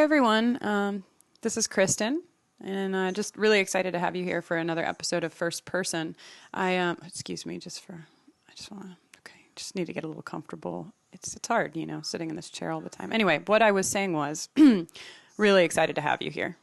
everyone. This is Kristin, and just really excited to have you here for another episode of First Person. Excuse me, just need to get a little comfortable. It's hard, sitting in this chair all the time. Anyway, what I was saying was, really excited to have you here.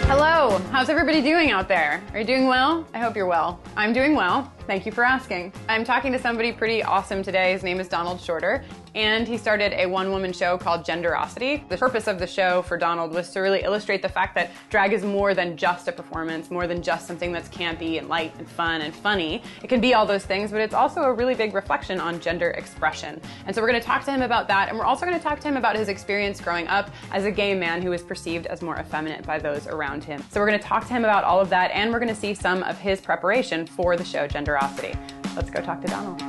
Hello, how's everybody doing out there? Are you doing well? I hope you're well. I'm doing well. Thank you for asking. I'm talking to somebody pretty awesome today. His name is Donald Shorter, and he started a one-woman show called Genderosity. The purpose of the show for Donald was to really illustrate the fact that drag is more than just a performance, more than just something that's campy and light and fun and funny. It can be all those things, but it's also a really big reflection on gender expression. And so we're going to talk to him about that, and we're also going to talk to him about his experience growing up as a gay man who was perceived as more effeminate by those around him. So we're going to talk to him about all of that, and we're going to see some of his preparation for the show Genderosity. Let's go talk to Donald.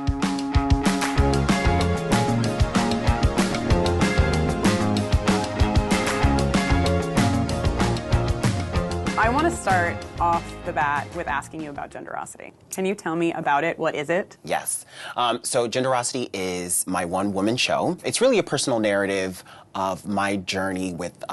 I want to start off the bat with asking you about Genderosity. Can you tell me about it? What is it? Yes. So Genderosity is my one-woman show. It's really a personal narrative of my journey with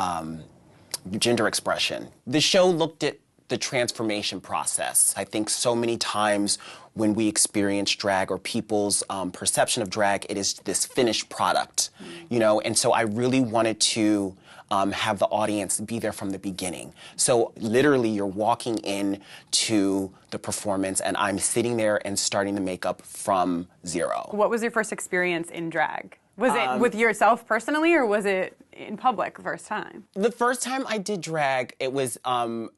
gender expression. The show looked at the transformation process. I think so many times when we experience drag or people's perception of drag, it is this finished product, and so I really wanted to have the audience be there from the beginning. So literally you're walking in to the performance and I'm sitting there and starting the makeup from zero. What was your first experience in drag? Was it with yourself personally, or was it in public the first time? The first time I did drag, it was on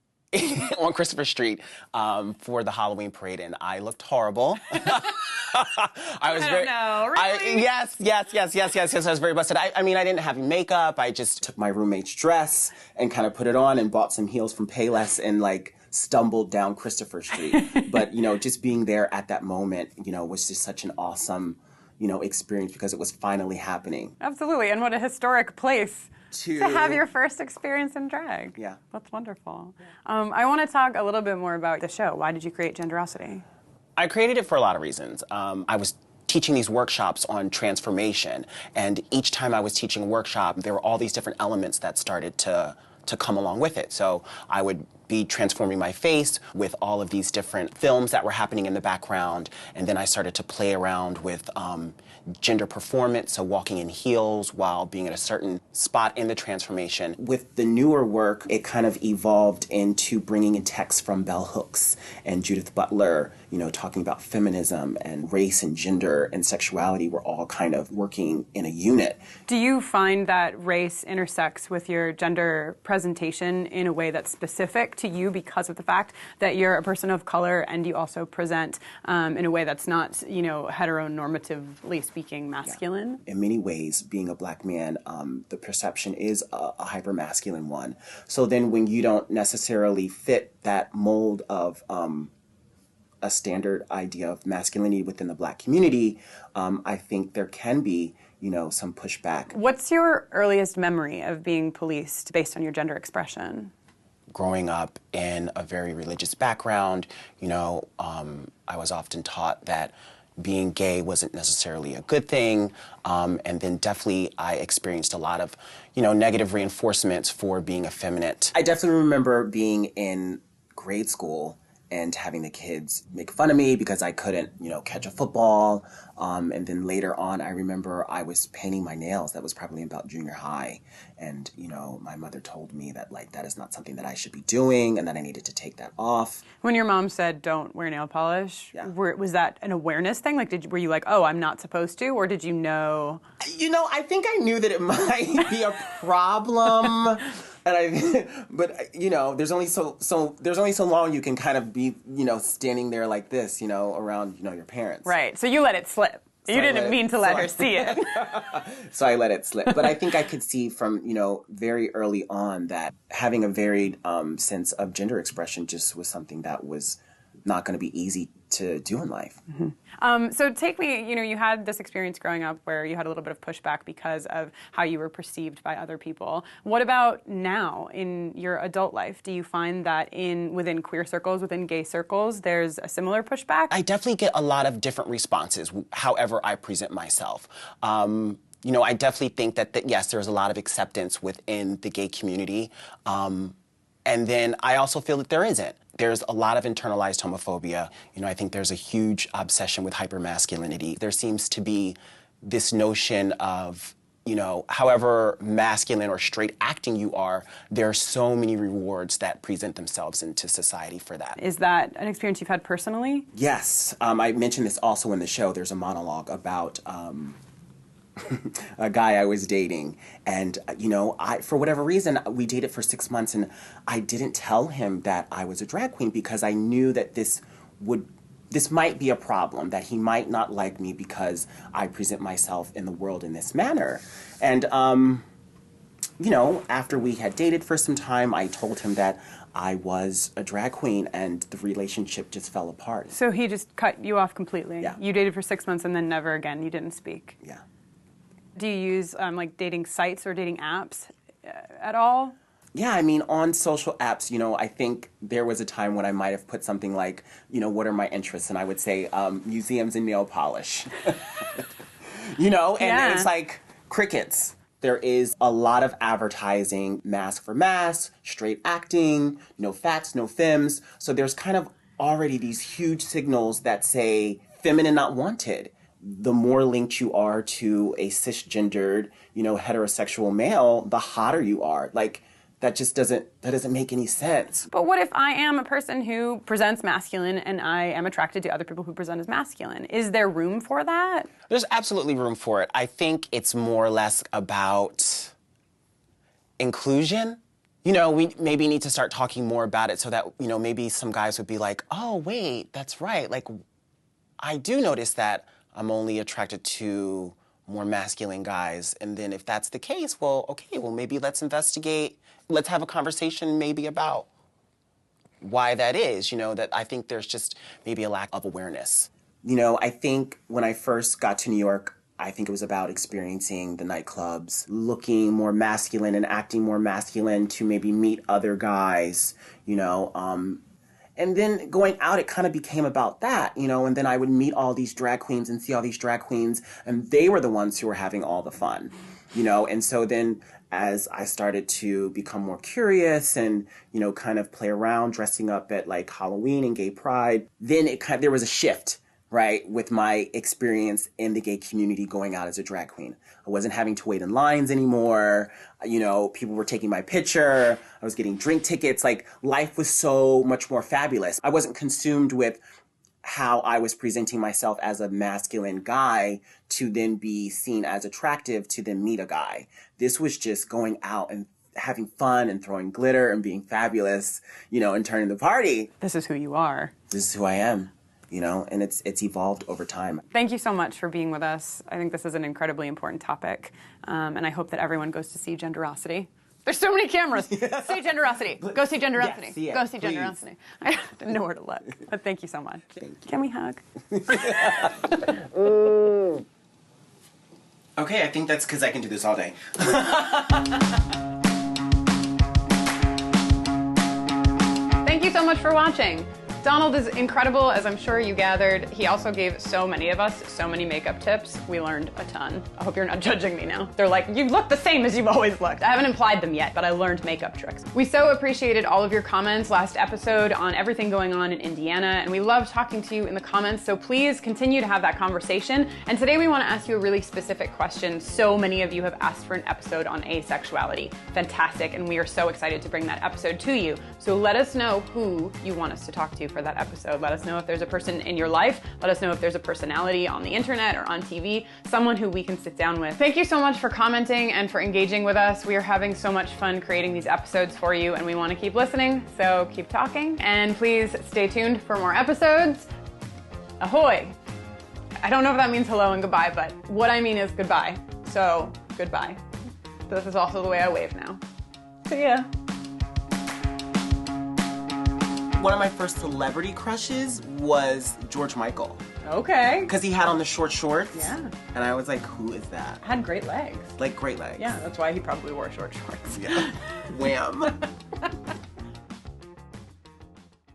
Christopher Street for the Halloween parade, and I looked horrible. I don't know, really? Yes. I was very busted. I mean, I didn't have makeup. I just took my roommate's dress and kind of put it on and bought some heels from Payless and stumbled down Christopher Street. But, just being there at that moment, was just such an awesome, experience because it was finally happening. Absolutely, and what a historic place to have your first experience in drag. Yeah. That's wonderful. I want to talk a little bit more about the show. Why did you create Genderosity? I created it for a lot of reasons. I was teaching these workshops on transformation, and each time I was teaching a workshop, there were all these different elements that started to come along with it. So I would be transforming my face with all of these different films that were happening in the background, and then I started to play around with gender performance, so walking in heels while being at a certain spot in the transformation. With the newer work, it kind of evolved into bringing in texts from Bell Hooks and Judith Butler, talking about feminism and race and gender and sexuality were all kind of working in a unit. Do you find that race intersects with your gender presentation in a way that's specific to you because of the fact that you're a person of color and you also present in a way that's not, heteronormatively speaking, masculine? Yeah. In many ways, being a black man, the perception is a hyper-masculine one. So then when you don't necessarily fit that mold of a standard idea of masculinity within the black community, I think there can be, some pushback. What's your earliest memory of being policed based on your gender expression? Growing up in a very religious background, I was often taught that being gay wasn't necessarily a good thing, and then definitely I experienced a lot of, negative reinforcements for being effeminate. I definitely remember being in grade school and having the kids make fun of me because I couldn't, catch a football. And then later on, I remember I was painting my nails. That was probably about junior high. And, my mother told me that, that is not something that I should be doing and that I needed to take that off. When your mom said, don't wear nail polish, yeah. Was that an awareness thing? Were you like, oh, I'm not supposed to? Or did you know? I think I knew that it might be a problem. There's only so long you can kind of be, standing there like this, around, your parents. Right. So you let it slip. You didn't mean to let her see it. So I let it slip. But I think I could see from, very early on that having a varied sense of gender expression just was something that was not going to be easy to do in life. So take me, you had this experience growing up where you had a little bit of pushback because of how you were perceived by other people. What about now in your adult life? Do you find that within queer circles, within gay circles, there's a similar pushback? I definitely get a lot of different responses, however I present myself. I definitely think that yes, there's a lot of acceptance within the gay community. And then I also feel that there isn't. There's a lot of internalized homophobia. I think there's a huge obsession with hyper-masculinity. There seems to be this notion of, however masculine or straight acting you are, there are so many rewards that present themselves into society for that. Is that an experience you've had personally? Yes. I mentioned this also in the show. There's a monologue about a guy I was dating, and for whatever reason, we dated for 6 months, and I didn't tell him that I was a drag queen because I knew that this might be a problem, that he might not like me because I present myself in the world in this manner. And after we had dated for some time, I told him that I was a drag queen, and the relationship just fell apart. So he just cut you off completely? Yeah. You dated for 6 months and then never again, you didn't speak? Yeah. Do you use dating sites or dating apps at all? Yeah, on social apps, I think there was a time when I might have put something like, what are my interests? And I would say museums and nail polish. And it's like crickets. There is a lot of advertising, mask for mask, straight acting, no fats, no femmes. So there's kind of already these huge signals that say feminine not wanted. The more linked you are to a cisgendered, heterosexual male, the hotter you are. That doesn't make any sense. But what if I am a person who presents masculine and I am attracted to other people who present as masculine? Is there room for that? There's absolutely room for it. I think it's more or less about inclusion. We maybe need to start talking more about it so that, maybe some guys would be like, oh, wait, that's right. I do notice that I'm only attracted to more masculine guys. And then if that's the case, maybe let's investigate. Let's have a conversation maybe about why that is, that I think there's just maybe a lack of awareness. I think when I first got to New York, I think it was about experiencing the nightclubs, looking more masculine and acting more masculine to maybe meet other guys, And then going out, it kind of became about that, and then I would meet all these drag queens and see all these drag queens, and they were the ones who were having all the fun, And so then as I started to become more curious and, kind of play around dressing up at Halloween and gay pride, then there was a shift, right, with my experience in the gay community going out as a drag queen. I wasn't having to wait in lines anymore. People were taking my picture. I was getting drink tickets. Life was so much more fabulous. I wasn't consumed with how I was presenting myself as a masculine guy to then be seen as attractive to then meet a guy. This was just going out and having fun and throwing glitter and being fabulous, and turning the party. This is who you are. This is who I am. And it's evolved over time. Thank you so much for being with us. I think this is an incredibly important topic, and I hope that everyone goes to see Genderosity. There's so many cameras. See Genderosity. Go see Genderosity. Yes, Go see please. Genderosity. I didn't know where to look, but thank you so much. Thank you. Can we hug? Okay, I think that's because I can do this all day. Thank you so much for watching. Donald is incredible, as I'm sure you gathered. He also gave so many of us so many makeup tips. We learned a ton. I hope you're not judging me now. They're like, you look the same as you've always looked. I haven't implied them yet, but I learned makeup tricks. We so appreciated all of your comments last episode on everything going on in Indiana, and we love talking to you in the comments, so please continue to have that conversation. And today we want to ask you a really specific question. So many of you have asked for an episode on asexuality. Fantastic, and we are so excited to bring that episode to you. So let us know who you want us to talk to for that episode. Let us know if there's a person in your life. Let us know if there's a personality on the internet or on TV, someone who we can sit down with. Thank you so much for commenting and for engaging with us. We are having so much fun creating these episodes for you, and we want to keep listening, so keep talking. And please stay tuned for more episodes. Ahoy! I don't know if that means hello and goodbye, but what I mean is goodbye. So, goodbye. This is also the way I wave now. See ya. one of my first celebrity crushes was George Michael. Okay. Because he had on the short shorts. Yeah. And I was like, who is that? Had great legs. Like, great legs. Yeah, that's why he probably wore short shorts. Yeah. Wham.